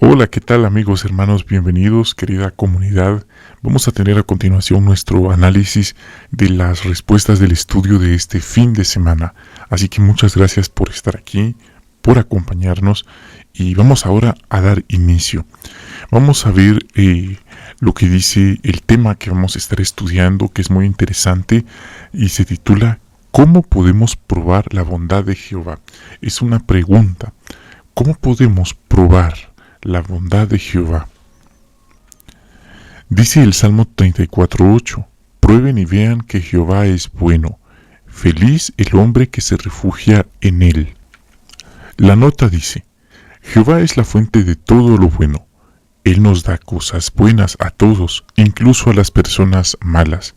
Hola, ¿qué tal amigos, hermanos? Bienvenidos, querida comunidad. Vamos a tener a continuación nuestro análisis de las respuestas del estudio de este fin de semana. Así que muchas gracias por estar aquí, por acompañarnos y vamos ahora a dar inicio. Vamos a ver lo que dice el tema que vamos a estar estudiando, que es muy interesante y se titula ¿Cómo podemos probar la bondad de Jehová? Es una pregunta. ¿Cómo podemos probar la bondad de Jehová? Dice el Salmo 34:8: Prueben y vean que Jehová es bueno. Feliz el hombre que se refugia en él. La nota dice: Jehová es la fuente de todo lo bueno. Él nos da cosas buenas a todos, incluso a las personas malas.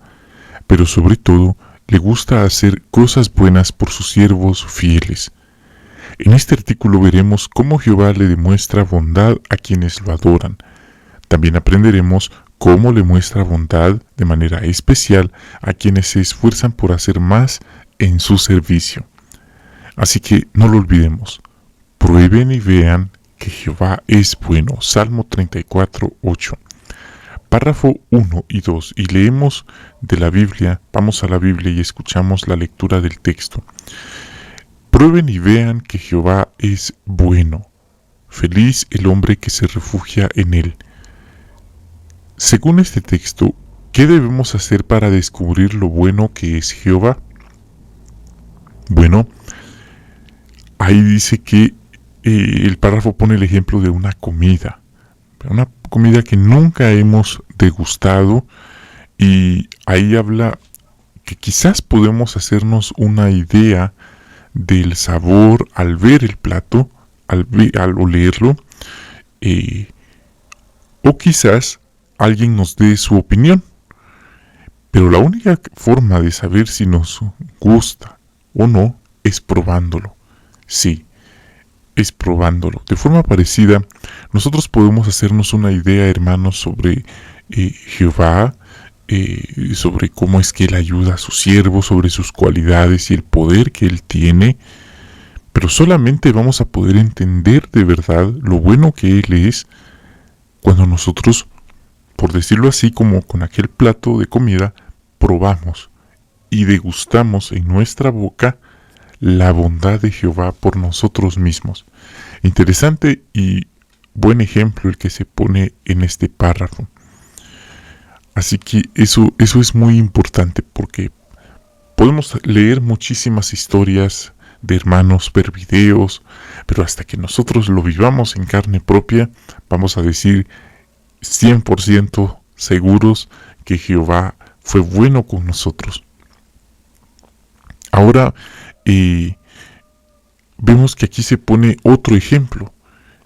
Pero sobre todo, le gusta hacer cosas buenas por sus siervos fieles. En este artículo veremos cómo Jehová le demuestra bondad a quienes lo adoran. También aprenderemos cómo le muestra bondad de manera especial a quienes se esfuerzan por hacer más en su servicio. Así que no lo olvidemos. Prueben y vean que Jehová es bueno. Salmo 34:8. Párrafo 1 y 2. Y leemos de la Biblia. Vamos a la Biblia y escuchamos la lectura del texto. Prueben y vean que Jehová es bueno. Feliz el hombre que se refugia en él. Según este texto, ¿qué debemos hacer para descubrir lo bueno que es Jehová? Bueno, ahí dice que el párrafo pone el ejemplo de una comida que nunca hemos degustado, y ahí habla que quizás podemos hacernos una idea del sabor al ver el plato, al olerlo, o quizás alguien nos dé su opinión. Pero la única forma de saber si nos gusta o no es probándolo. Sí, es probándolo. De forma parecida, nosotros podemos hacernos una idea, hermanos, sobre Jehová, sobre cómo es que Él ayuda a sus siervos, sobre sus cualidades y el poder que Él tiene, pero solamente vamos a poder entender de verdad lo bueno que Él es cuando nosotros, por decirlo así, como con aquel plato de comida, probamos y degustamos en nuestra boca la bondad de Jehová por nosotros mismos. Interesante y buen ejemplo el que se pone en este párrafo. Así que eso es muy importante, porque podemos leer muchísimas historias de hermanos, ver videos, pero hasta que nosotros lo vivamos en carne propia, vamos a decir 100% seguros que Jehová fue bueno con nosotros. Ahora vemos que aquí se pone otro ejemplo.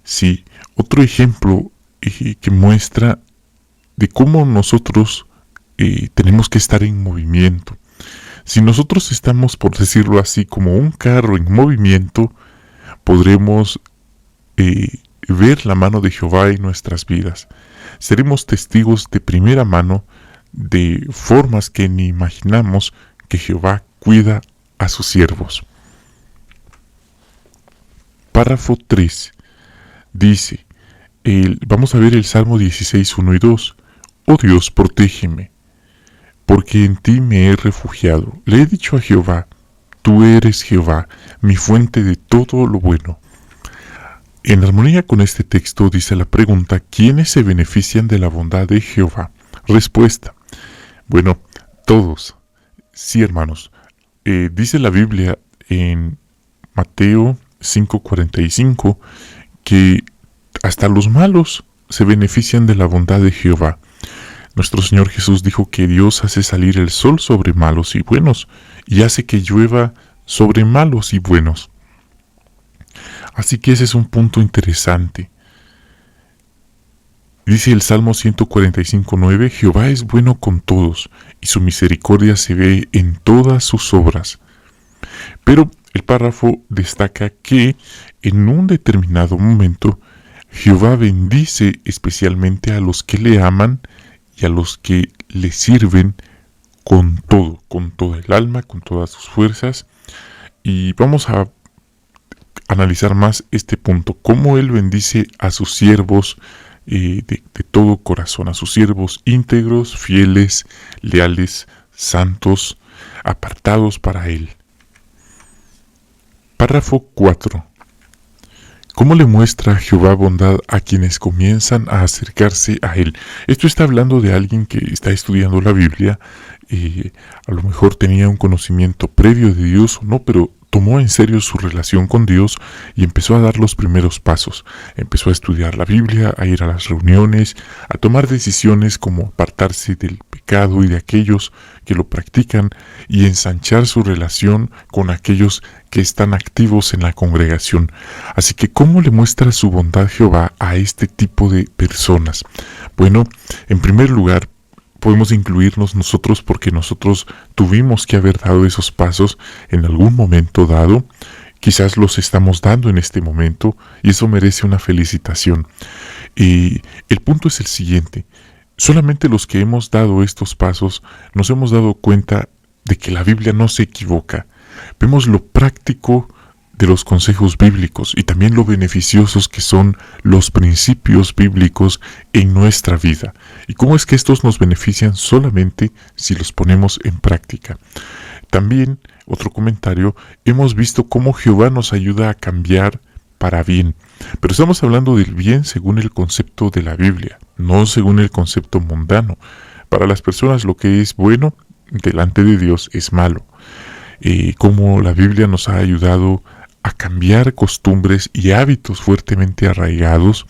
Sí, otro ejemplo que muestra de cómo nosotros tenemos que estar en movimiento. Si nosotros estamos, por decirlo así, como un carro en movimiento, podremos ver la mano de Jehová en nuestras vidas. Seremos testigos de primera mano de formas que ni imaginamos que Jehová cuida a sus siervos. Párrafo 3 dice, vamos a ver el Salmo 16:1 y 2. Oh Dios, protégeme, porque en ti me he refugiado. Le he dicho a Jehová, tú eres Jehová, mi fuente de todo lo bueno. En armonía con este texto dice la pregunta: ¿quiénes se benefician de la bondad de Jehová? Respuesta: bueno, todos. Sí, hermanos. Dice la Biblia en Mateo 5:45 que hasta los malos se benefician de la bondad de Jehová. Nuestro Señor Jesús dijo que Dios hace salir el sol sobre malos y buenos, y hace que llueva sobre malos y buenos. Así que ese es un punto interesante. Dice el Salmo 145:9: Jehová es bueno con todos, y su misericordia se ve en todas sus obras. Pero el párrafo destaca que en un determinado momento Jehová bendice especialmente a los que le aman y a los que le sirven con todo, con toda el alma, con todas sus fuerzas. Y vamos a analizar más este punto, cómo Él bendice a sus siervos de todo corazón, a sus siervos íntegros, fieles, leales, santos, apartados para Él. Párrafo 4. ¿Cómo le muestra Jehová bondad a quienes comienzan a acercarse a Él? Esto está hablando de alguien que está estudiando la Biblia, a lo mejor tenía un conocimiento previo de Dios o no, pero tomó en serio su relación con Dios y empezó a dar los primeros pasos. Empezó a estudiar la Biblia, a ir a las reuniones, a tomar decisiones como apartarse del pecado y de aquellos que lo practican y ensanchar su relación con aquellos que están activos en la congregación. Así que, ¿cómo le muestra su bondad Jehová a este tipo de personas? Bueno, en primer lugar, podemos incluirnos nosotros porque nosotros tuvimos que haber dado esos pasos en algún momento dado. Quizás los estamos dando en este momento y eso merece una felicitación. Y el punto es el siguiente. Solamente los que hemos dado estos pasos nos hemos dado cuenta de que la Biblia no se equivoca. Vemos lo práctico de los consejos bíblicos y también lo beneficiosos que son los principios bíblicos en nuestra vida. Y cómo es que estos nos benefician solamente si los ponemos en práctica. También, otro comentario, hemos visto cómo Jehová nos ayuda a cambiar para bien. Pero estamos hablando del bien según el concepto de la Biblia, no según el concepto mundano. Para las personas lo que es bueno delante de Dios es malo. Cómo la Biblia nos ha ayudado a cambiar costumbres y hábitos fuertemente arraigados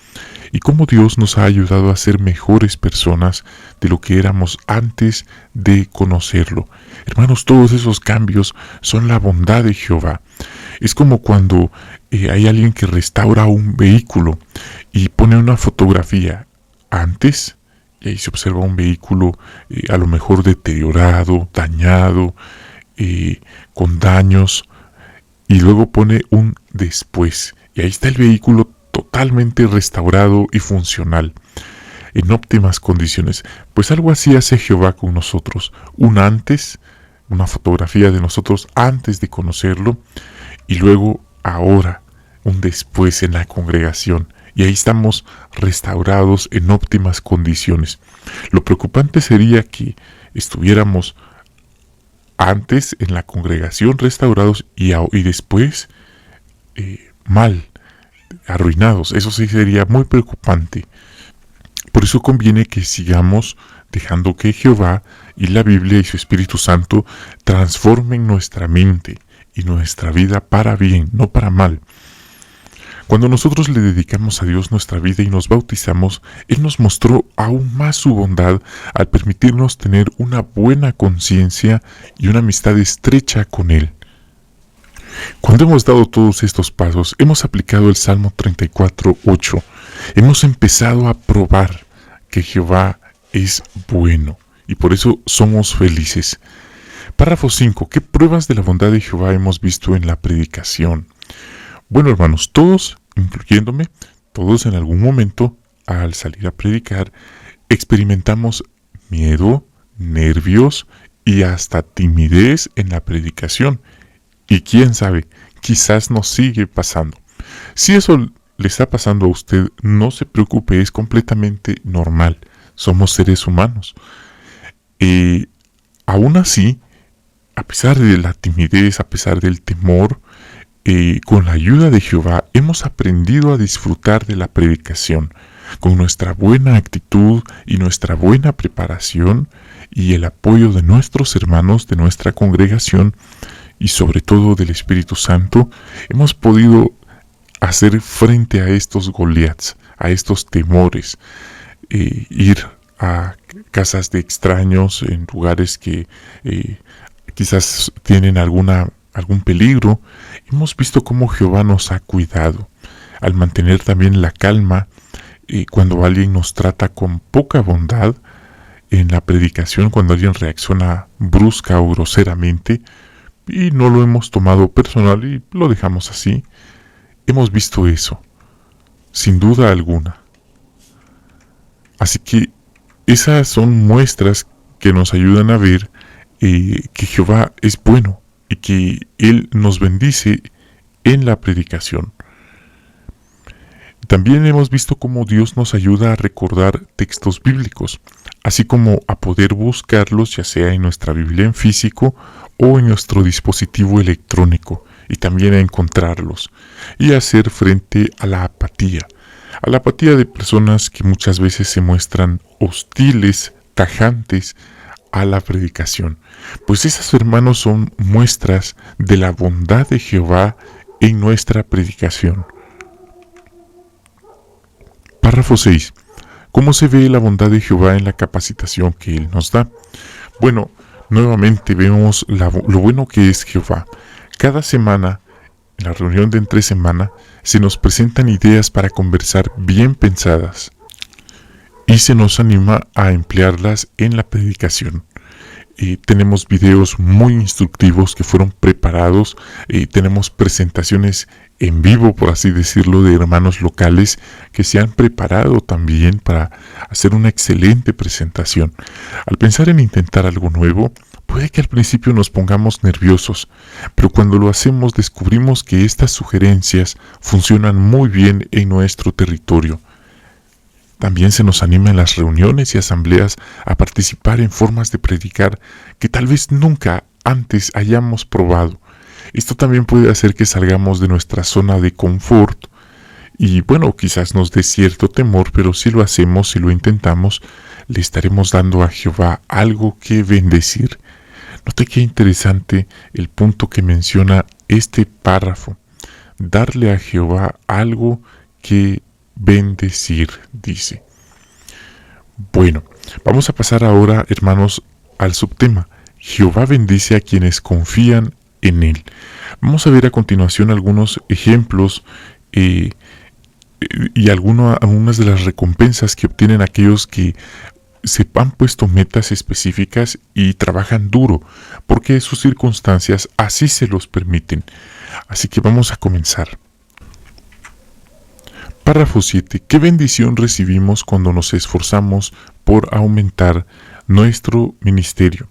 y cómo Dios nos ha ayudado a ser mejores personas de lo que éramos antes de conocerlo. Hermanos, todos esos cambios son la bondad de Jehová. Es como cuando hay alguien que restaura un vehículo y pone una fotografía antes y ahí se observa un vehículo a lo mejor deteriorado, dañado, con daños, y luego pone un después. Y ahí está el vehículo totalmente restaurado y funcional, en óptimas condiciones. Pues algo así hace Jehová con nosotros. Un antes, una fotografía de nosotros antes de conocerlo, y luego ahora, un después en la congregación. Y ahí estamos restaurados en óptimas condiciones. Lo preocupante sería que estuviéramos antes en la congregación restaurados y después mal, arruinados. Eso sí sería muy preocupante. Por eso conviene que sigamos dejando que Jehová y la Biblia y su Espíritu Santo transformen nuestra mente y nuestra vida para bien, no para mal. Cuando nosotros le dedicamos a Dios nuestra vida y nos bautizamos, Él nos mostró aún más su bondad al permitirnos tener una buena conciencia y una amistad estrecha con Él. Cuando hemos dado todos estos pasos, hemos aplicado el Salmo 34:8. Hemos empezado a probar que Jehová es bueno y por eso somos felices. Párrafo 5. ¿Qué pruebas de la bondad de Jehová hemos visto en la predicación? Bueno, hermanos, todos, incluyéndome, todos en algún momento, al salir a predicar, experimentamos miedo, nervios y hasta timidez en la predicación. Y quién sabe, quizás nos sigue pasando. Si eso le está pasando a usted, no se preocupe, es completamente normal. Somos seres humanos. Aún así, a pesar de la timidez, a pesar del temor, con la ayuda de Jehová hemos aprendido a disfrutar de la predicación. Con nuestra buena actitud y nuestra buena preparación y el apoyo de nuestros hermanos de nuestra congregación y sobre todo del Espíritu Santo, hemos podido hacer frente a estos Goliaths, a estos temores, ir a casas de extraños en lugares que quizás tienen algún peligro. Hemos visto cómo Jehová nos ha cuidado al mantener también la calma cuando alguien nos trata con poca bondad en la predicación, cuando alguien reacciona brusca o groseramente y no lo hemos tomado personal y lo dejamos así. Hemos visto eso, sin duda alguna. Así que esas son muestras que nos ayudan a ver que Jehová es bueno y que Él nos bendice en la predicación. También hemos visto cómo Dios nos ayuda a recordar textos bíblicos, así como a poder buscarlos ya sea en nuestra Biblia en físico o en nuestro dispositivo electrónico, y también a encontrarlos y hacer frente a la apatía de personas que muchas veces se muestran hostiles, tajantes a la predicación. Pues esas, hermanos, son muestras de la bondad de Jehová en nuestra predicación. Párrafo 6. ¿Cómo se ve la bondad de Jehová en la capacitación que Él nos da? Bueno, nuevamente vemos lo bueno que es Jehová. Cada semana, en la reunión de entre semana, se nos presentan ideas para conversar bien pensadas y se nos anima a emplearlas en la predicación. Tenemos videos muy instructivos que fueron preparados, tenemos presentaciones en vivo, por así decirlo, de hermanos locales que se han preparado también para hacer una excelente presentación. Al pensar en intentar algo nuevo, puede que al principio nos pongamos nerviosos, pero cuando lo hacemos descubrimos que estas sugerencias funcionan muy bien en nuestro territorio. También se nos anima en las reuniones y asambleas a participar en formas de predicar que tal vez nunca antes hayamos probado. Esto también puede hacer que salgamos de nuestra zona de confort y bueno, quizás nos dé cierto temor, pero si lo hacemos, si lo intentamos, le estaremos dando a Jehová algo que bendecir. Note qué interesante el punto que menciona este párrafo. Darle a Jehová algo que bendecir, dice. Bueno, vamos a pasar ahora, hermanos, al subtema. Jehová bendice a quienes confían en Él. Vamos a ver a continuación algunos ejemplos y algunas de las recompensas que obtienen aquellos que se han puesto metas específicas y trabajan duro, porque sus circunstancias así se los permiten. Así que vamos a comenzar. Párrafo 7. ¿Qué bendición recibimos cuando nos esforzamos por aumentar nuestro ministerio?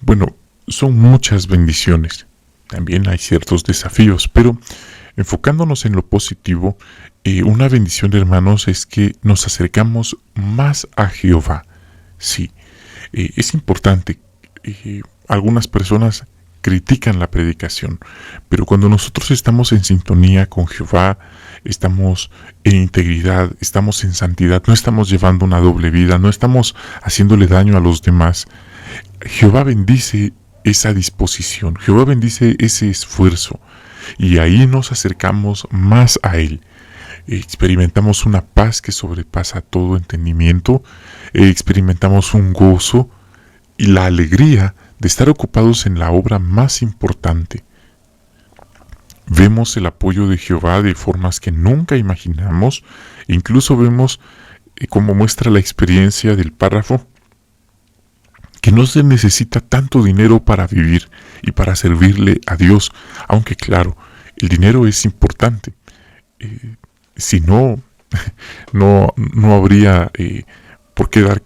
Bueno, son muchas bendiciones. También hay ciertos desafíos, pero enfocándonos en lo positivo, una bendición, hermanos, es que nos acercamos más a Jehová. Sí, es importante. Algunas personas critican la predicación, pero cuando nosotros estamos en sintonía con Jehová, estamos en integridad, estamos en santidad, no estamos llevando una doble vida, no estamos haciéndole daño a los demás, Jehová bendice esa disposición, Jehová bendice ese esfuerzo, y ahí nos acercamos más a Él. Experimentamos una paz que sobrepasa todo entendimiento, experimentamos un gozo y la alegría de estar ocupados en la obra más importante. Vemos el apoyo de Jehová de formas que nunca imaginamos, e incluso vemos, como muestra la experiencia del párrafo, que no se necesita tanto dinero para vivir y para servirle a Dios, aunque claro, el dinero es importante. Si no, no habría por qué dar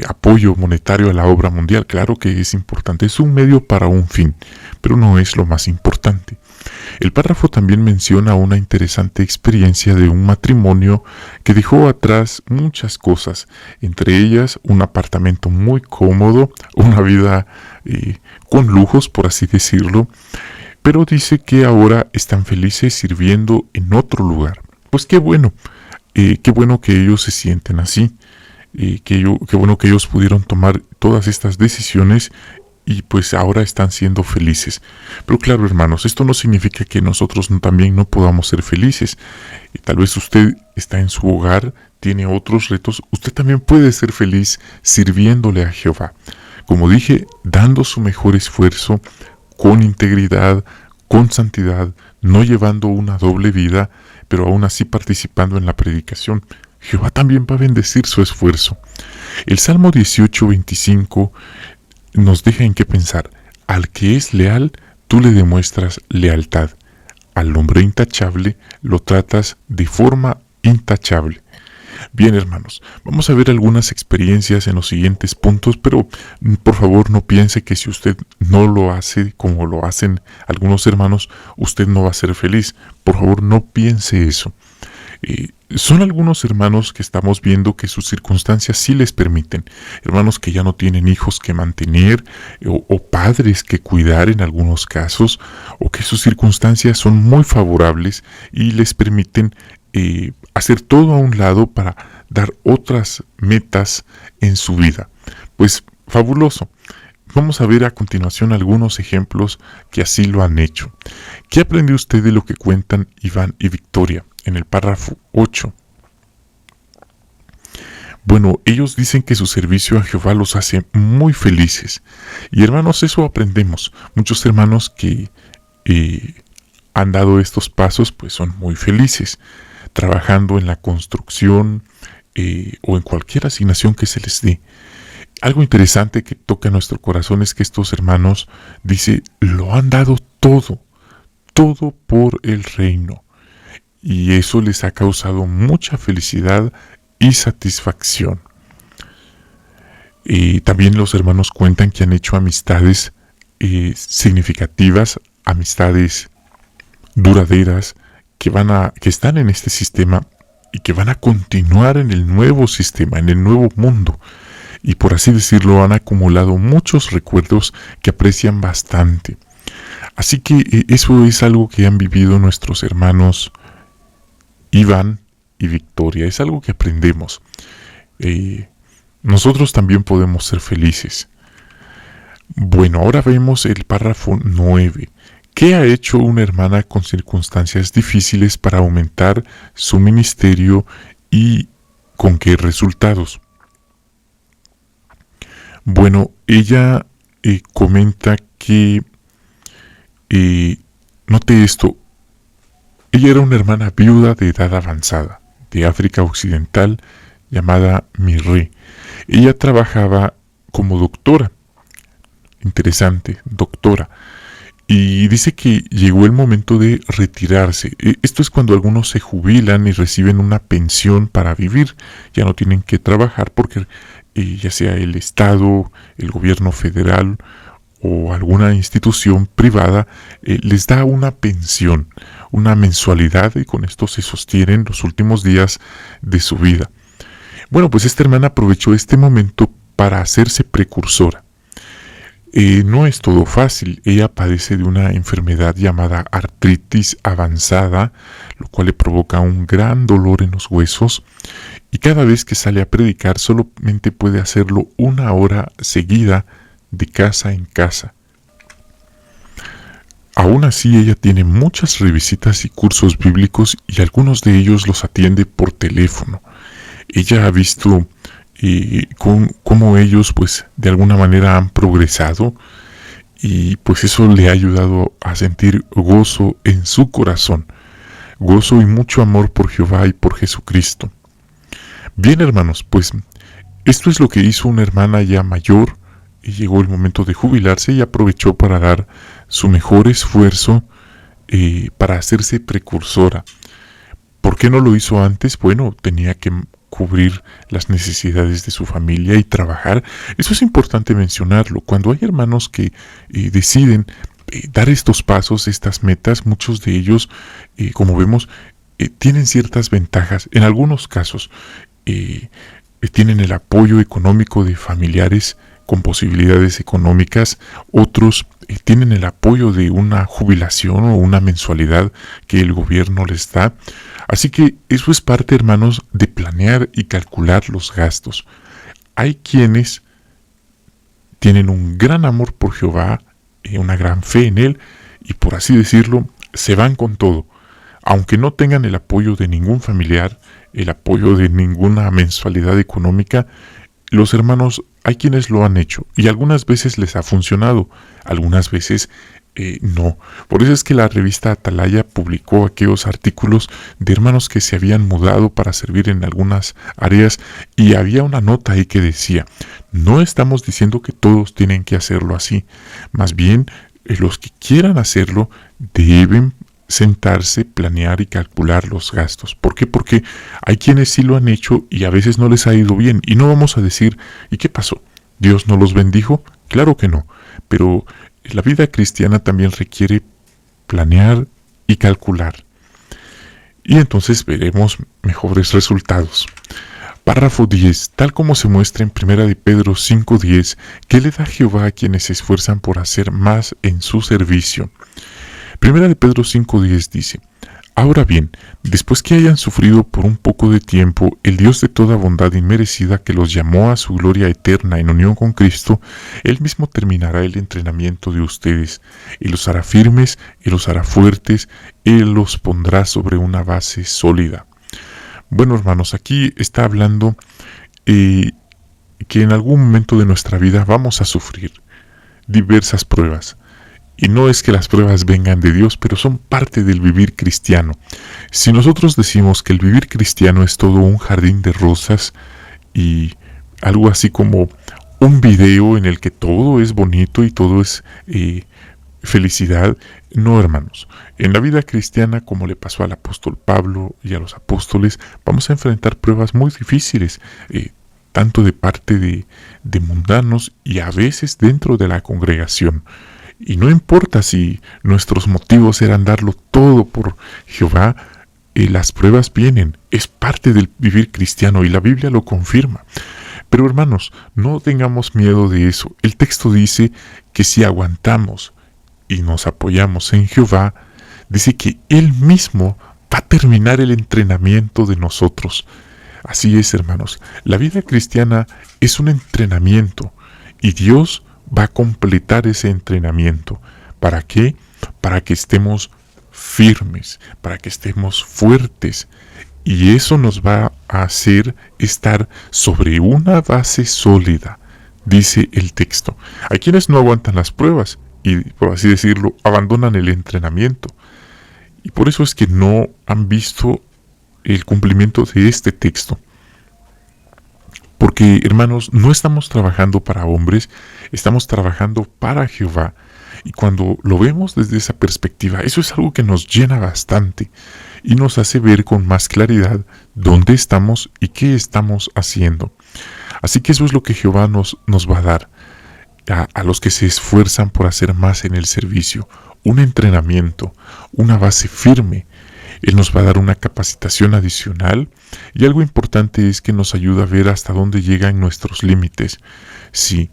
apoyo monetario a la obra mundial. Claro que es importante, es un medio para un fin, pero no es lo más importante. El párrafo también menciona una interesante experiencia de un matrimonio que dejó atrás muchas cosas, entre ellas un apartamento muy cómodo, una vida con lujos, por así decirlo, pero dice que ahora están felices sirviendo en otro lugar. Pues qué bueno que ellos se sienten así, qué bueno que ellos pudieron tomar todas estas decisiones y pues ahora están siendo felices. Pero claro, hermanos, esto no significa que nosotros también no podamos ser felices. Tal vez usted está en su hogar, tiene otros retos, usted también puede ser feliz sirviéndole a Jehová. Como dije, dando su mejor esfuerzo, con integridad, con santidad, no llevando una doble vida, pero aún así participando en la predicación. Jehová también va a bendecir su esfuerzo. El Salmo 18:25 nos deja en qué pensar. Al que es leal, tú le demuestras lealtad. Al hombre intachable lo tratas de forma intachable. Bien, hermanos, vamos a ver algunas experiencias en los siguientes puntos, pero por favor no piense que si usted no lo hace como lo hacen algunos hermanos, usted no va a ser feliz. Por favor, no piense eso. Son algunos hermanos que estamos viendo que sus circunstancias sí les permiten. Hermanos que ya no tienen hijos que mantener o padres que cuidar en algunos casos, o que sus circunstancias son muy favorables y les permiten hacer todo a un lado para dar otras metas en su vida. Pues fabuloso. Vamos a ver a continuación algunos ejemplos que así lo han hecho. ¿Qué aprendió usted de lo que cuentan Iván y Victoria en el párrafo 8? Bueno, ellos dicen que su servicio a Jehová los hace muy felices. Y hermanos, eso aprendemos. Muchos hermanos que han dado estos pasos, pues son muy felices, trabajando en la construcción o en cualquier asignación que se les dé. Algo interesante que toca nuestro corazón es que estos hermanos, dice, lo han dado todo, todo por el reino. Y eso les ha causado mucha felicidad y satisfacción. Y también los hermanos cuentan que han hecho amistades significativas, amistades duraderas, que están en este sistema y que van a continuar en el nuevo sistema, en el nuevo mundo. Y por así decirlo, han acumulado muchos recuerdos que aprecian bastante. Así que eso es algo que han vivido nuestros hermanos Iván y Victoria. Es algo que aprendemos. Nosotros también podemos ser felices. Bueno, ahora vemos el párrafo 9. ¿Qué ha hecho una hermana con circunstancias difíciles para aumentar su ministerio y con qué resultados? Bueno, ella comenta que, note esto, ella era una hermana viuda de edad avanzada, de África Occidental, llamada Mirre. Ella trabajaba como doctora, interesante, doctora, y dice que llegó el momento de retirarse. Esto es cuando algunos se jubilan y reciben una pensión para vivir, ya no tienen que trabajar porque ya sea el Estado, el gobierno federal o alguna institución privada les da una pensión, una mensualidad, y con esto se sostienen los últimos días de su vida. Bueno, pues esta hermana aprovechó este momento para hacerse precursora. No es todo fácil. Ella padece de una enfermedad llamada artritis avanzada, lo cual le provoca un gran dolor en los huesos, y cada vez que sale a predicar solamente puede hacerlo 1 hora seguida de casa en casa. Aún así, ella tiene muchas revisitas y cursos bíblicos, y algunos de ellos los atiende por teléfono. Ella ha visto cómo ellos pues de alguna manera han progresado, y pues eso le ha ayudado a sentir gozo en su corazón, gozo y mucho amor por Jehová y por Jesucristo. Bien, hermanos, pues esto es lo que hizo una hermana ya mayor, y llegó el momento de jubilarse y aprovechó para dar su mejor esfuerzo para hacerse precursora. ¿Por qué no lo hizo antes? Bueno, tenía que cubrir las necesidades de su familia y trabajar. Eso es importante mencionarlo. Cuando hay hermanos que deciden dar estos pasos, estas metas, muchos de ellos, como vemos, tienen ciertas ventajas. En algunos casos tienen el apoyo económico de familiares con posibilidades económicas, otros tienen el apoyo de una jubilación o una mensualidad que el gobierno les da. Así que eso es parte, hermanos, de planear y calcular los gastos. Hay quienes tienen un gran amor por Jehová, una gran fe en Él, y por así decirlo, se van con todo. Aunque no tengan el apoyo de ningún familiar, el apoyo de ninguna mensualidad económica, los hermanos, hay quienes lo han hecho, y algunas veces les ha funcionado, algunas veces no. Por eso es que la revista Atalaya publicó aquellos artículos de hermanos que se habían mudado para servir en algunas áreas, y había una nota ahí que decía: no estamos diciendo que todos tienen que hacerlo así, más bien los que quieran hacerlo deben sentarse, planear y calcular los gastos. ¿Por qué? Porque hay quienes sí lo han hecho y a veces no les ha ido bien. Y no vamos a decir, ¿y qué pasó? ¿Dios no los bendijo? Claro que no. Pero la vida cristiana también requiere planear y calcular. Y entonces veremos mejores resultados. Párrafo 10. Tal como se muestra en 1 de Pedro 5:10, ¿qué le da Jehová a quienes se esfuerzan por hacer más en su servicio? 1 de Pedro 5:10 dice: Ahora bien, después que hayan sufrido por un poco de tiempo, el Dios de toda bondad inmerecida que los llamó a su gloria eterna en unión con Cristo, Él mismo terminará el entrenamiento de ustedes, y los hará firmes, y los hará fuertes, Él los pondrá sobre una base sólida. Bueno, hermanos, aquí está hablando que en algún momento de nuestra vida vamos a sufrir diversas pruebas. Y no es que las pruebas vengan de Dios, pero son parte del vivir cristiano. Si nosotros decimos que el vivir cristiano es todo un jardín de rosas y algo así como un video en el que todo es bonito y todo es felicidad, no, hermanos. En la vida cristiana, como le pasó al apóstol Pablo y a los apóstoles, vamos a enfrentar pruebas muy difíciles, tanto de parte de mundanos y a veces dentro de la congregación. Y no importa si nuestros motivos eran darlo todo por Jehová, las pruebas vienen, es parte del vivir cristiano y la Biblia lo confirma. Pero hermanos, no tengamos miedo de eso. El texto dice que si aguantamos y nos apoyamos en Jehová, dice que Él mismo va a terminar el entrenamiento de nosotros. Así es, hermanos, la vida cristiana es un entrenamiento y Dios va a completar ese entrenamiento. ¿Para qué? Para que estemos firmes, para que estemos fuertes. Y eso nos va a hacer estar sobre una base sólida, dice el texto. Hay quienes no aguantan las pruebas y, por así decirlo, abandonan el entrenamiento. Y por eso es que no han visto el cumplimiento de este texto. Porque, hermanos, no estamos trabajando para hombres, estamos trabajando para Jehová. Y cuando lo vemos desde esa perspectiva, eso es algo que nos llena bastante y nos hace ver con más claridad dónde estamos y qué estamos haciendo. Así que eso es lo que Jehová nos va a dar a los que se esfuerzan por hacer más en el servicio. Un entrenamiento, una base firme. Él nos va a dar una capacitación adicional y algo importante es que nos ayuda a ver hasta dónde llegan nuestros límites. Sí,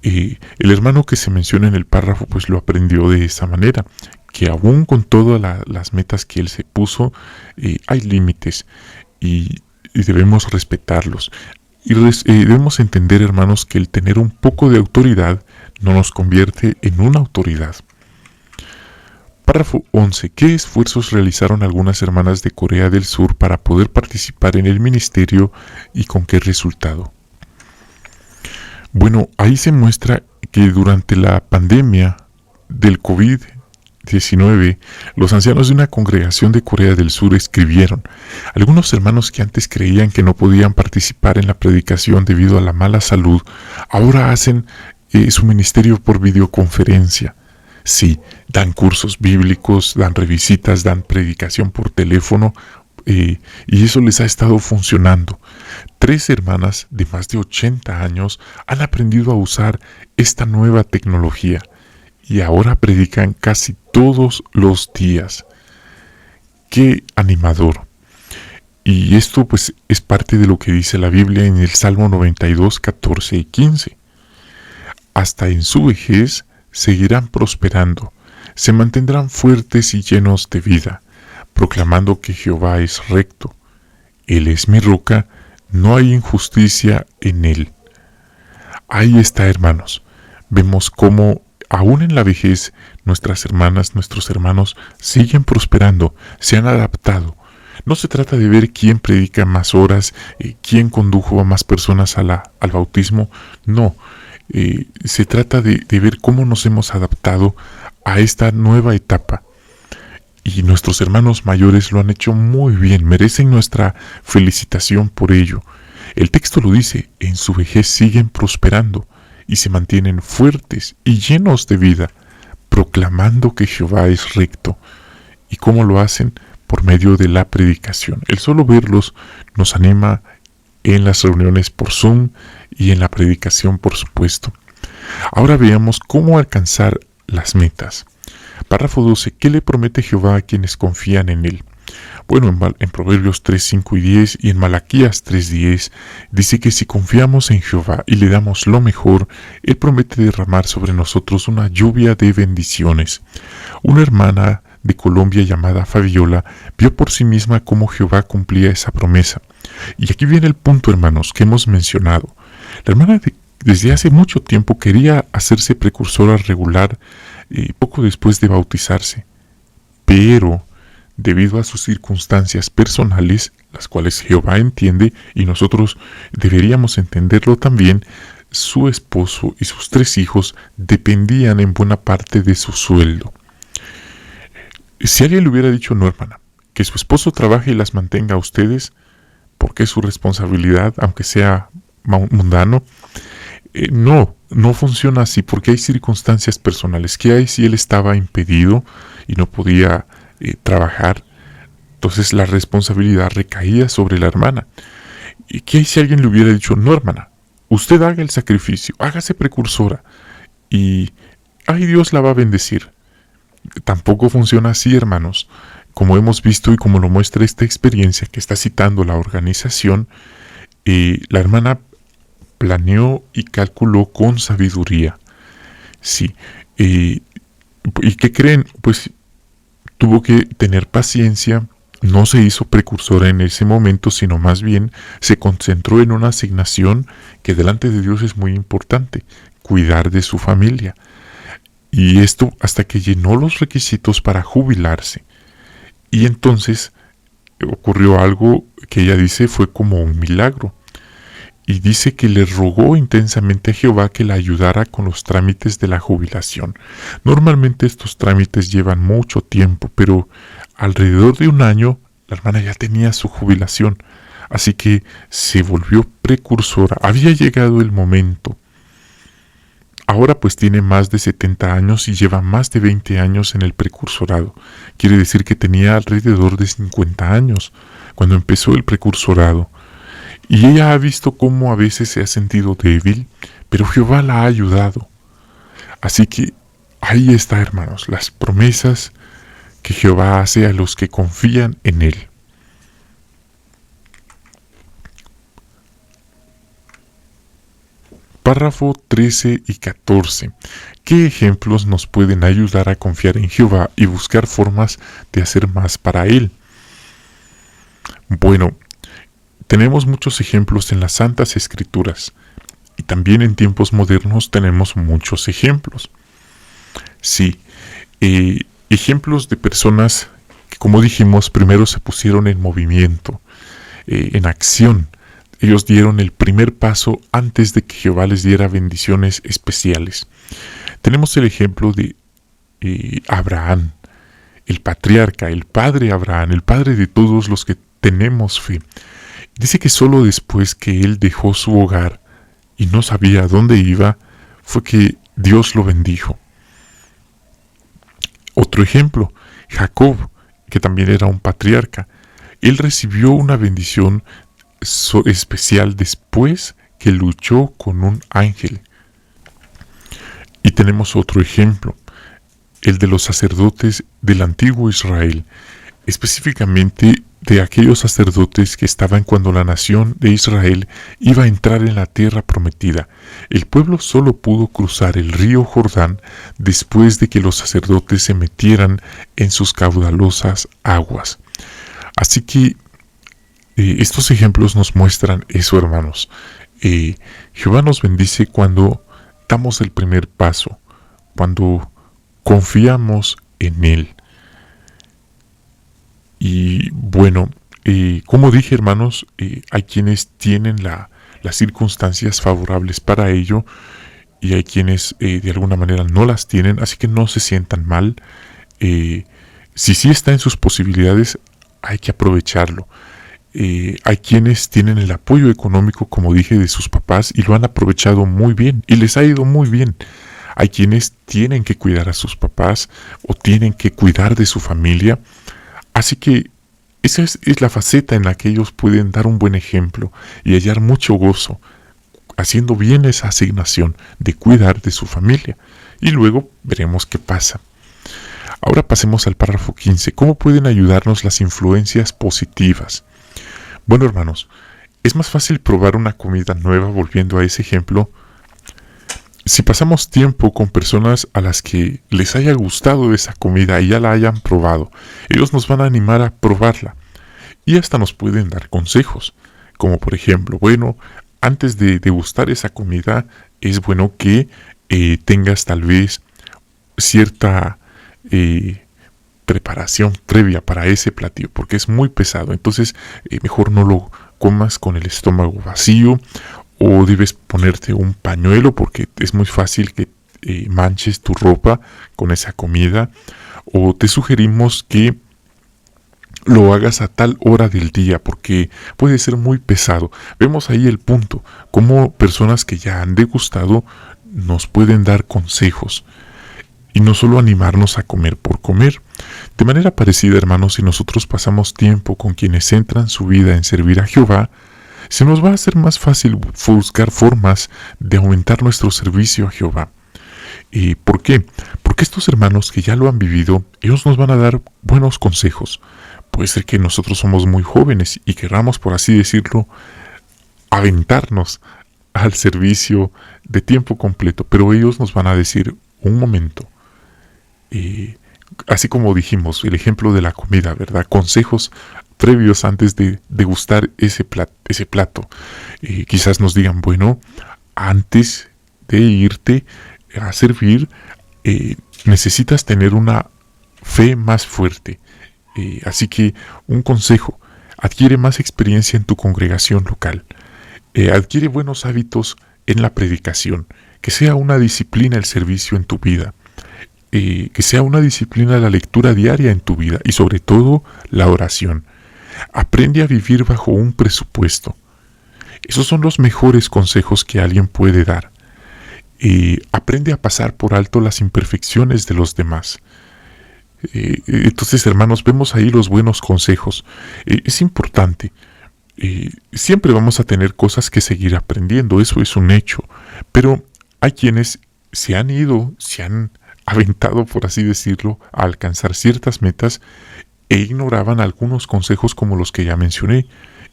el hermano que se menciona en el párrafo pues lo aprendió de esa manera, que aún con todas las metas que él se puso, hay límites y debemos respetarlos. Y debemos entender, hermanos, que el tener un poco de autoridad no nos convierte en una autoridad. Párrafo 11. ¿Qué esfuerzos realizaron algunas hermanas de Corea del Sur para poder participar en el ministerio y con qué resultado? Bueno, ahí se muestra que durante la pandemia del COVID-19, los ancianos de una congregación de Corea del Sur escribieron: algunos hermanos que antes creían que no podían participar en la predicación debido a la mala salud, ahora hacen su ministerio por videoconferencia. Sí, dan cursos bíblicos, dan revisitas, dan predicación por teléfono y eso les ha estado funcionando. 3 hermanas de más de 80 años han aprendido a usar esta nueva tecnología y ahora predican casi todos los días. ¡Qué animador! Y esto pues es parte de lo que dice la Biblia en el Salmo 92, 14 y 15. Hasta en su vejez seguirán prosperando, se mantendrán fuertes y llenos de vida, proclamando que Jehová es recto. Él es mi roca, no hay injusticia en él. Ahí está, hermanos. Vemos cómo aún en la vejez nuestras hermanas, nuestros hermanos siguen prosperando, se han adaptado. No se trata de ver quién predica más horas, quién condujo a más personas al bautismo, no. Se trata de ver cómo nos hemos adaptado a esta nueva etapa. Y nuestros hermanos mayores lo han hecho muy bien, merecen nuestra felicitación por ello. El texto lo dice, en su vejez siguen prosperando y se mantienen fuertes y llenos de vida, proclamando que Jehová es recto. ¿Y cómo lo hacen? Por medio de la predicación. El solo verlos nos anima en las reuniones por Zoom y en la predicación, por supuesto. Ahora veamos cómo alcanzar las metas. Párrafo 12. ¿Qué le promete Jehová a quienes confían en él? Bueno, en Proverbios 3, 5 y 10 y en Malaquías 3, 10 dice que si confiamos en Jehová y le damos lo mejor, Él promete derramar sobre nosotros una lluvia de bendiciones. Una hermana de Colombia llamada Fabiola vio por sí misma cómo Jehová cumplía esa promesa. Y aquí viene el punto, hermanos, que hemos mencionado. La hermana desde hace mucho tiempo quería hacerse precursora regular poco después de bautizarse, pero debido a sus circunstancias personales, las cuales Jehová entiende y nosotros deberíamos entenderlo también, su esposo y sus 3 hijos dependían en buena parte de su sueldo. Si alguien le hubiera dicho, no hermana, que su esposo trabaje y las mantenga a ustedes, porque es su responsabilidad, aunque sea mundano, no funciona así, porque hay circunstancias personales. ¿Qué hay si él estaba impedido y no podía trabajar? Entonces la responsabilidad recaía sobre la hermana. ¿Y qué hay si alguien le hubiera dicho, no hermana, usted haga el sacrificio, hágase precursora y ay, Dios la va a bendecir? Tampoco funciona así, hermanos. Como hemos visto y como lo muestra esta experiencia que está citando la organización, la hermana planeó y calculó con sabiduría. Sí. ¿Y qué creen? Pues tuvo que tener paciencia. No se hizo precursora en ese momento, sino más bien se concentró en una asignación que delante de Dios es muy importante: cuidar de su familia. Y esto hasta que llenó los requisitos para jubilarse. Y entonces ocurrió algo que ella dice fue como un milagro. Y dice que le rogó intensamente a Jehová que la ayudara con los trámites de la jubilación. Normalmente estos trámites llevan mucho tiempo, pero alrededor de un año la hermana ya tenía su jubilación. Así que se volvió precursora. Había llegado el momento. Ahora pues tiene más de 70 años y lleva más de 20 años en el precursorado. Quiere decir que tenía alrededor de 50 años cuando empezó el precursorado. Y ella ha visto cómo a veces se ha sentido débil, pero Jehová la ha ayudado. Así que ahí está, hermanos, las promesas que Jehová hace a los que confían en él. Párrafo 13 y 14. ¿Qué ejemplos nos pueden ayudar a confiar en Jehová y buscar formas de hacer más para él? Bueno, tenemos muchos ejemplos en las Santas Escrituras y también en tiempos modernos tenemos muchos ejemplos. Sí, ejemplos de personas que, como dijimos, primero se pusieron en movimiento, en acción. Ellos dieron el primer paso antes de que Jehová les diera bendiciones especiales. Tenemos el ejemplo de Abraham, el patriarca, el padre Abraham, el padre de todos los que tenemos fe. Dice que solo después que él dejó su hogar y no sabía a dónde iba, fue que Dios lo bendijo. Otro ejemplo, Jacob, que también era un patriarca. Él recibió una bendición especial después que luchó con un ángel. Y tenemos otro ejemplo, el de los sacerdotes del antiguo Israel, específicamente de aquellos sacerdotes que estaban cuando la nación de Israel iba a entrar en la tierra prometida. El pueblo solo pudo cruzar el río Jordán después de que los sacerdotes se metieran en sus caudalosas aguas. Así que estos ejemplos nos muestran eso, hermanos. Jehová nos bendice cuando damos el primer paso, cuando confiamos en Él. Y bueno, como dije, hermanos, hay quienes tienen las circunstancias favorables para ello y hay quienes de alguna manera no las tienen, así que no se sientan mal. Si sí está en sus posibilidades, hay que aprovecharlo. Hay quienes tienen el apoyo económico, como dije, de sus papás y lo han aprovechado muy bien y les ha ido muy bien. Hay quienes tienen que cuidar a sus papás o tienen que cuidar de su familia. Así que esa es la faceta en la que ellos pueden dar un buen ejemplo y hallar mucho gozo, haciendo bien esa asignación de cuidar de su familia. Y luego veremos qué pasa. Ahora pasemos al párrafo 15. ¿Cómo pueden ayudarnos las influencias positivas? Bueno, hermanos, es más fácil probar una comida nueva, volviendo a ese ejemplo, si pasamos tiempo con personas a las que les haya gustado esa comida y ya la hayan probado. Ellos nos van a animar a probarla y hasta nos pueden dar consejos, como por ejemplo, bueno, antes de degustar esa comida es bueno que tengas tal vez cierta preparación previa para ese platillo, porque es muy pesado. Entonces mejor no lo comas con el estómago vacío, o debes ponerte un pañuelo porque es muy fácil que manches tu ropa con esa comida, o te sugerimos que lo hagas a tal hora del día porque puede ser muy pesado. Vemos ahí el punto, cómo personas que ya han degustado nos pueden dar consejos y no solo animarnos a comer por comer. De manera parecida, hermanos, si nosotros pasamos tiempo con quienes centran su vida en servir a Jehová, se nos va a hacer más fácil buscar formas de aumentar nuestro servicio a Jehová. ¿Y por qué? Porque estos hermanos que ya lo han vivido, ellos nos van a dar buenos consejos. Puede ser que nosotros somos muy jóvenes y queramos, por así decirlo, aventarnos al servicio de tiempo completo, pero ellos nos van a decir, un momento, así como dijimos, el ejemplo de la comida, ¿verdad? Consejos previos antes de degustar ese plato. Quizás nos digan, bueno, antes de irte a servir, necesitas tener una fe más fuerte. Así que un consejo, adquiere más experiencia en tu congregación local. Adquiere buenos hábitos en la predicación. Que sea una disciplina el servicio en tu vida. Que sea una disciplina la lectura diaria en tu vida y sobre todo la oración. Aprende a vivir bajo un presupuesto. Esos son los mejores consejos que alguien puede dar. Aprende a pasar por alto las imperfecciones de los demás. Entonces, hermanos, vemos ahí los buenos consejos. Es importante. Siempre vamos a tener cosas que seguir aprendiendo, eso es un hecho. Pero hay quienes se han aventado, por así decirlo, a alcanzar ciertas metas e ignoraban algunos consejos como los que ya mencioné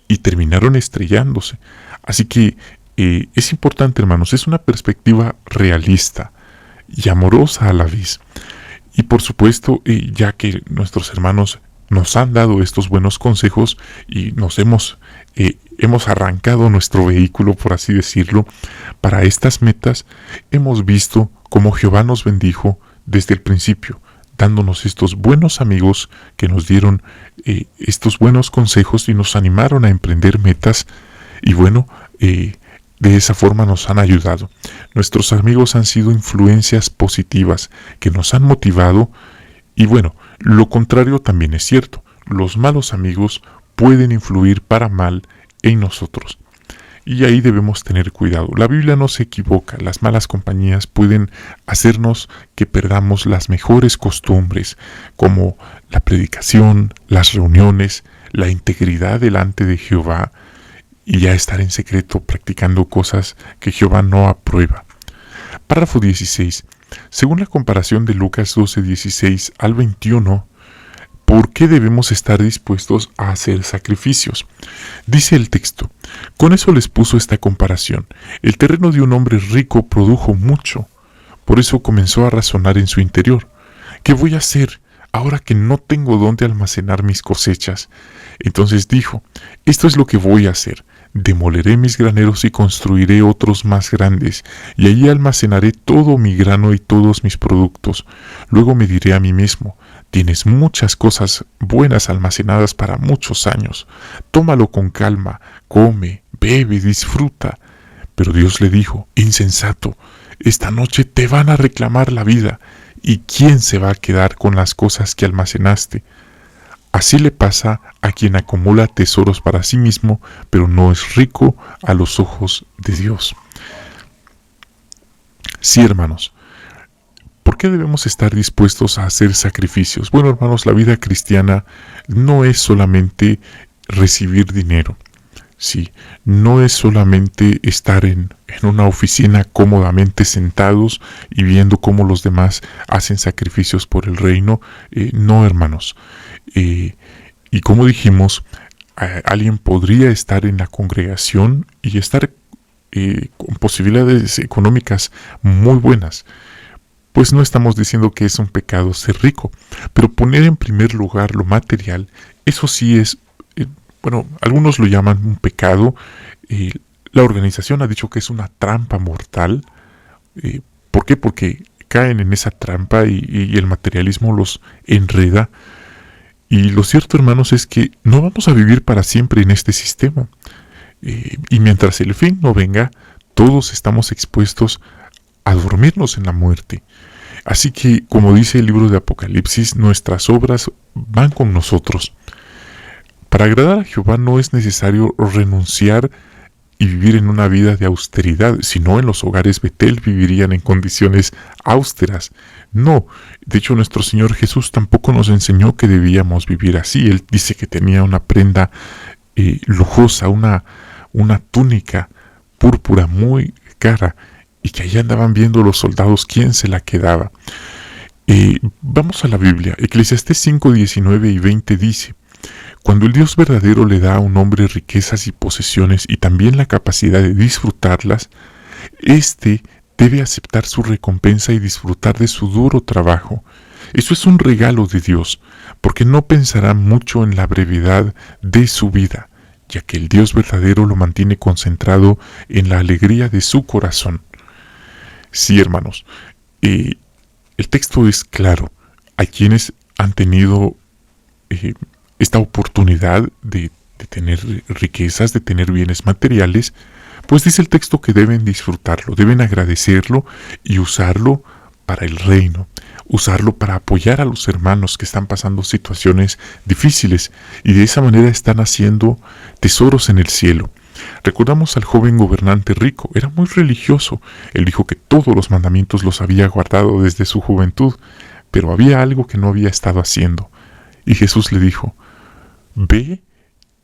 y terminaron estrellándose. Así que es importante, hermanos, es una perspectiva realista y amorosa a la vez. Y por supuesto, ya que nuestros hermanos nos han dado estos buenos consejos y nos hemos arrancado nuestro vehículo, por así decirlo, para estas metas, hemos visto cómo Jehová nos bendijo desde el principio, dándonos estos buenos amigos que nos dieron estos buenos consejos y nos animaron a emprender metas. Y bueno, de esa forma nos han ayudado. Nuestros amigos han sido influencias positivas que nos han motivado. Y bueno, lo contrario también es cierto. Los malos amigos pueden influir para mal en nosotros. Y ahí debemos tener cuidado. La Biblia no se equivoca. Las malas compañías pueden hacernos que perdamos las mejores costumbres, como la predicación, las reuniones, la integridad delante de Jehová, y ya estar en secreto practicando cosas que Jehová no aprueba. Párrafo 16. Según la comparación de Lucas 12:16 al 21, ¿por qué debemos estar dispuestos a hacer sacrificios? Dice el texto, con eso les puso esta comparación. El terreno de un hombre rico produjo mucho. Por eso comenzó a razonar en su interior. ¿Qué voy a hacer ahora que no tengo dónde almacenar mis cosechas? Entonces dijo, esto es lo que voy a hacer. Demoleré mis graneros y construiré otros más grandes, y allí almacenaré todo mi grano y todos mis productos. Luego me diré a mí mismo, tienes muchas cosas buenas almacenadas para muchos años. Tómalo con calma, come, bebe, disfruta. Pero Dios le dijo, insensato, esta noche te van a reclamar la vida, ¿y quién se va a quedar con las cosas que almacenaste? Así le pasa a quien acumula tesoros para sí mismo, pero no es rico a los ojos de Dios. Sí, hermanos, ¿Por qué debemos estar dispuestos a hacer sacrificios? Bueno, hermanos, la vida cristiana no es solamente recibir dinero. Sí, no es solamente estar en una oficina cómodamente sentados y viendo cómo los demás hacen sacrificios por el reino. No, hermanos. Y como dijimos, alguien podría estar en la congregación y estar con posibilidades económicas muy buenas. Pues no estamos diciendo que es un pecado ser rico, pero poner en primer lugar lo material, eso sí es, bueno, algunos lo llaman un pecado. La organización ha dicho que es una trampa mortal. ¿Por qué? Porque caen en esa trampa y el materialismo los enreda. Y lo cierto, hermanos, es que no vamos a vivir para siempre en este sistema. Y mientras el fin no venga, todos estamos expuestos a dormirnos en la muerte. Así que, como dice el libro de Apocalipsis, nuestras obras van con nosotros. Para agradar a Jehová no es necesario renunciar y vivir en una vida de austeridad, sino en los hogares Betel vivirían en condiciones austeras. No, de hecho nuestro Señor Jesús tampoco nos enseñó que debíamos vivir así. Él dice que tenía una prenda lujosa, una túnica púrpura muy cara, y que allá andaban viendo los soldados quién se la quedaba. Vamos a la Biblia. Eclesiastés 5, 19 y 20 dice: cuando el Dios verdadero le da a un hombre riquezas y posesiones y también la capacidad de disfrutarlas, éste debe aceptar su recompensa y disfrutar de su duro trabajo. Eso es un regalo de Dios, porque no pensará mucho en la brevedad de su vida, ya que el Dios verdadero lo mantiene concentrado en la alegría de su corazón. Sí, hermanos, el texto es claro. Hay quienes han tenido esta oportunidad de tener riquezas, de tener bienes materiales, pues dice el texto que deben disfrutarlo, deben agradecerlo y usarlo para el reino, usarlo para apoyar a los hermanos que están pasando situaciones difíciles, y de esa manera están haciendo tesoros en el cielo. Recordamos al joven gobernante rico, era muy religioso. Él dijo que todos los mandamientos los había guardado desde su juventud, pero había algo que no había estado haciendo. Y Jesús le dijo: ve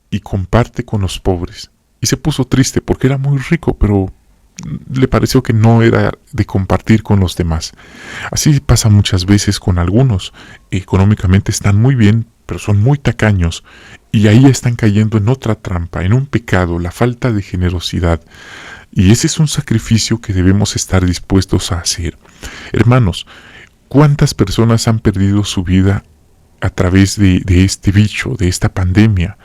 y comparte con los pobres. Y se puso triste porque era muy rico, pero le pareció que no era de compartir con los demás. Así pasa muchas veces con algunos. Económicamente están muy bien, pero son muy tacaños, y ahí están cayendo en otra trampa, en un pecado, la falta de generosidad. Y ese es un sacrificio que debemos estar dispuestos a hacer. Hermanos, ¿cuántas personas han perdido su vida a través de este bicho, de esta pandemia?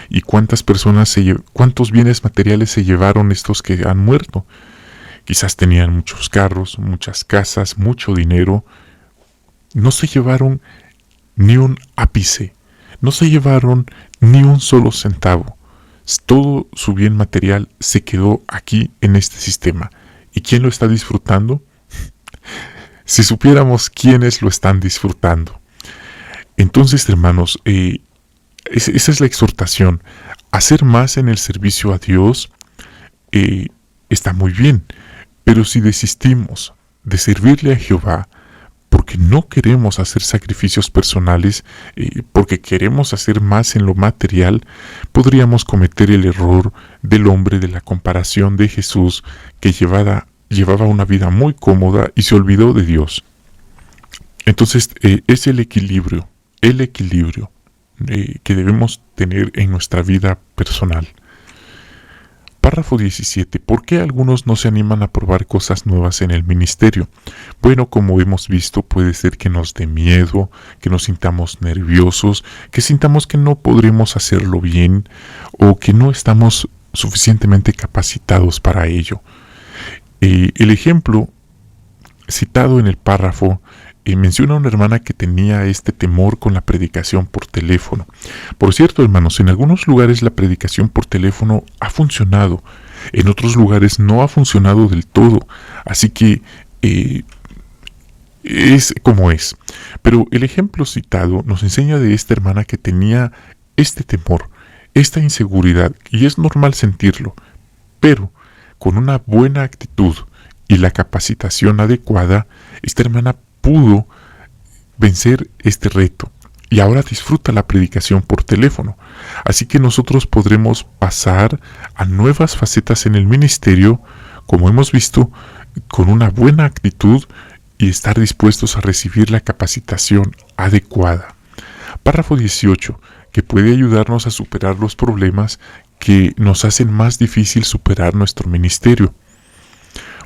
¿Y cuántos bienes materiales se llevaron estos que han muerto? Quizás tenían muchos carros, muchas casas, mucho dinero. No se llevaron ni un ápice, no se llevaron ni un solo centavo. Todo su bien material se quedó aquí en este sistema. ¿Y quién lo está disfrutando? Si supiéramos quiénes lo están disfrutando. Entonces, hermanos, esa es la exhortación. Hacer más en el servicio a Dios está muy bien, pero si desistimos de servirle a Jehová porque no queremos hacer sacrificios personales, porque queremos hacer más en lo material, podríamos cometer el error del hombre de la comparación de Jesús, que llevaba una vida muy cómoda y se olvidó de Dios. Entonces es el equilibrio que debemos tener en nuestra vida personal. Párrafo 17. ¿Por qué algunos no se animan a probar cosas nuevas en el ministerio? Bueno, como hemos visto, puede ser que nos dé miedo, que nos sintamos nerviosos, que sintamos que no podremos hacerlo bien o que no estamos suficientemente capacitados para ello. El ejemplo citado en el párrafo menciona a una hermana que tenía este temor con la predicación por teléfono. Por cierto, hermanos, en algunos lugares la predicación por teléfono ha funcionado, en otros lugares no ha funcionado del todo, así que es como es. Pero el ejemplo citado nos enseña de esta hermana que tenía este temor, esta inseguridad, y es normal sentirlo, pero con una buena actitud y la capacitación adecuada, esta hermana pudo vencer este reto y ahora disfruta la predicación por teléfono. Así que nosotros podremos pasar a nuevas facetas en el ministerio, como hemos visto, con una buena actitud y estar dispuestos a recibir la capacitación adecuada. Párrafo 18, que puede ayudarnos a superar los problemas que nos hacen más difícil superar nuestro ministerio.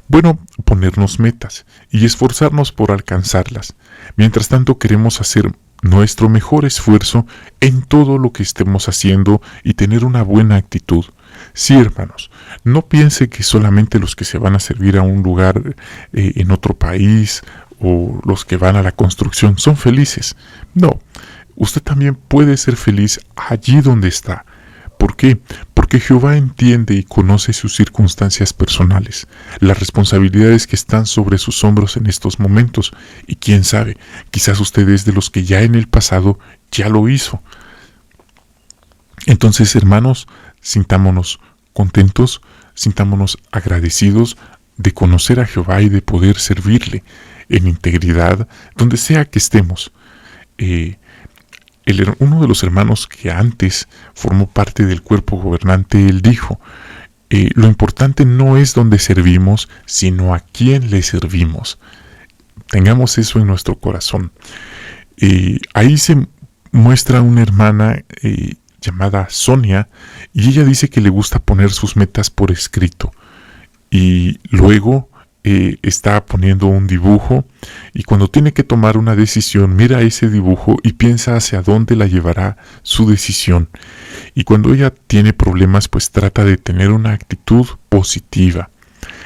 Bueno, ponernos metas y esforzarnos por alcanzarlas. Mientras tanto, queremos hacer nuestro mejor esfuerzo en todo lo que estemos haciendo y tener una buena actitud. Sí, hermanos, no piense que solamente los que se van a servir a un lugar en otro país o los que van a la construcción son felices. No, usted también puede ser feliz allí donde está. ¿Por qué? Porque Jehová entiende y conoce sus circunstancias personales, las responsabilidades que están sobre sus hombros en estos momentos. Y quién sabe, quizás usted es de los que ya en el pasado ya lo hizo. Entonces, hermanos, sintámonos contentos, sintámonos agradecidos de conocer a Jehová y de poder servirle en integridad donde sea que estemos. Uno de los hermanos que antes formó parte del cuerpo gobernante, él dijo, lo importante no es donde servimos, sino a quién le servimos. Tengamos eso en nuestro corazón. Ahí se muestra una hermana llamada Sonia, y ella dice que le gusta poner sus metas por escrito. Y luego está poniendo un dibujo, y cuando tiene que tomar una decisión mira ese dibujo y piensa hacia dónde la llevará su decisión. Y cuando ella tiene problemas, pues trata de tener una actitud positiva.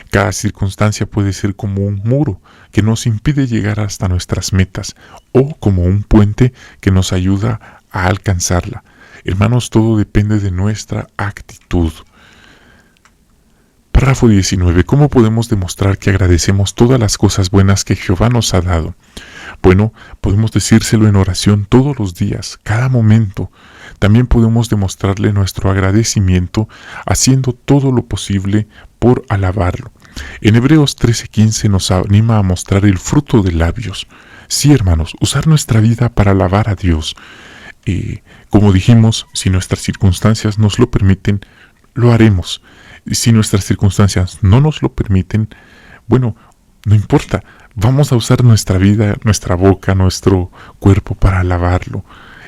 Cada circunstancia puede ser como un muro que nos impide llegar hasta nuestras metas, o como un puente que nos ayuda a alcanzarla. Hermanos, todo depende de nuestra actitud. Párrafo 19. ¿Cómo podemos demostrar que agradecemos todas las cosas buenas que Jehová nos ha dado? Bueno, podemos decírselo en oración todos los días, cada momento. También podemos demostrarle nuestro agradecimiento haciendo todo lo posible por alabarlo. En Hebreos 13:15 nos anima a mostrar el fruto de labios. Sí, hermanos, usar nuestra vida para alabar a Dios. Como dijimos, si nuestras circunstancias nos lo permiten, lo haremos. Si nuestras circunstancias no nos lo permiten, bueno, no importa, vamos a usar nuestra vida, nuestra boca, nuestro cuerpo para alabarlo,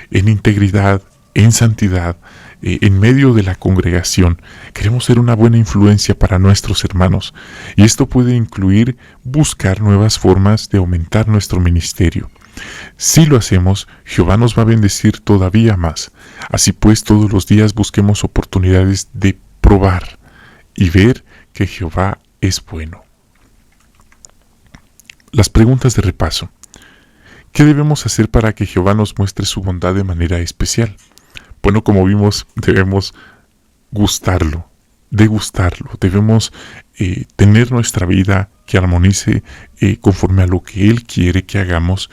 en integridad, en santidad, en medio de la congregación. Queremos ser una buena influencia para nuestros hermanos, y esto puede incluir buscar nuevas formas de aumentar nuestro ministerio. Si lo hacemos, Jehová nos va a bendecir todavía más. Así pues, todos los días busquemos oportunidades de probar y ver que Jehová es bueno. Las preguntas de repaso. ¿Qué debemos hacer para que Jehová nos muestre su bondad de manera especial? Bueno, como vimos, debemos gustarlo, degustarlo. Debemos tener nuestra vida que armonice conforme a lo que Él quiere que hagamos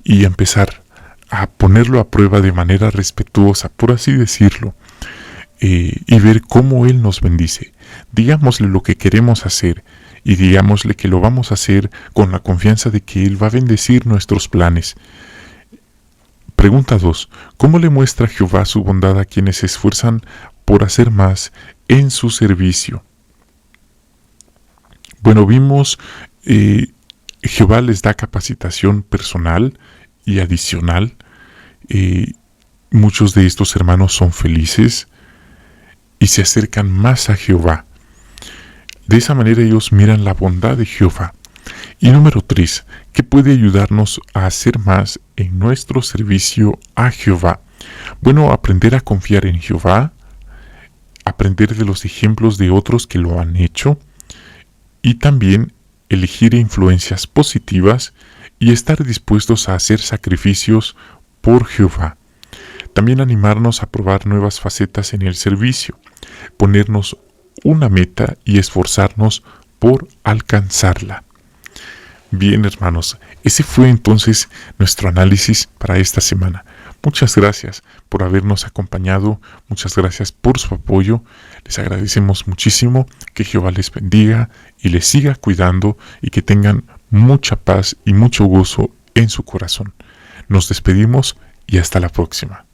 y empezar a ponerlo a prueba de manera respetuosa, por así decirlo. Y ver cómo Él nos bendice. Digámosle lo que queremos hacer y digámosle que lo vamos a hacer con la confianza de que Él va a bendecir nuestros planes. Pregunta 2. ¿Cómo le muestra Jehová su bondad a quienes se esfuerzan por hacer más en su servicio? Bueno, vimos Jehová les da capacitación personal y adicional. Muchos de estos hermanos son felices y se acercan más a Jehová. De esa manera ellos miran la bondad de Jehová. Y número 3, ¿qué puede ayudarnos a hacer más en nuestro servicio a Jehová? Bueno, aprender a confiar en Jehová, aprender de los ejemplos de otros que lo han hecho, y también elegir influencias positivas y estar dispuestos a hacer sacrificios por Jehová. También animarnos a probar nuevas facetas en el servicio, ponernos una meta y esforzarnos por alcanzarla. Bien, hermanos, ese fue entonces nuestro análisis para esta semana. Muchas gracias por habernos acompañado, muchas gracias por su apoyo, les agradecemos muchísimo, que Jehová les bendiga y les siga cuidando y que tengan mucha paz y mucho gozo en su corazón. Nos despedimos y hasta la próxima.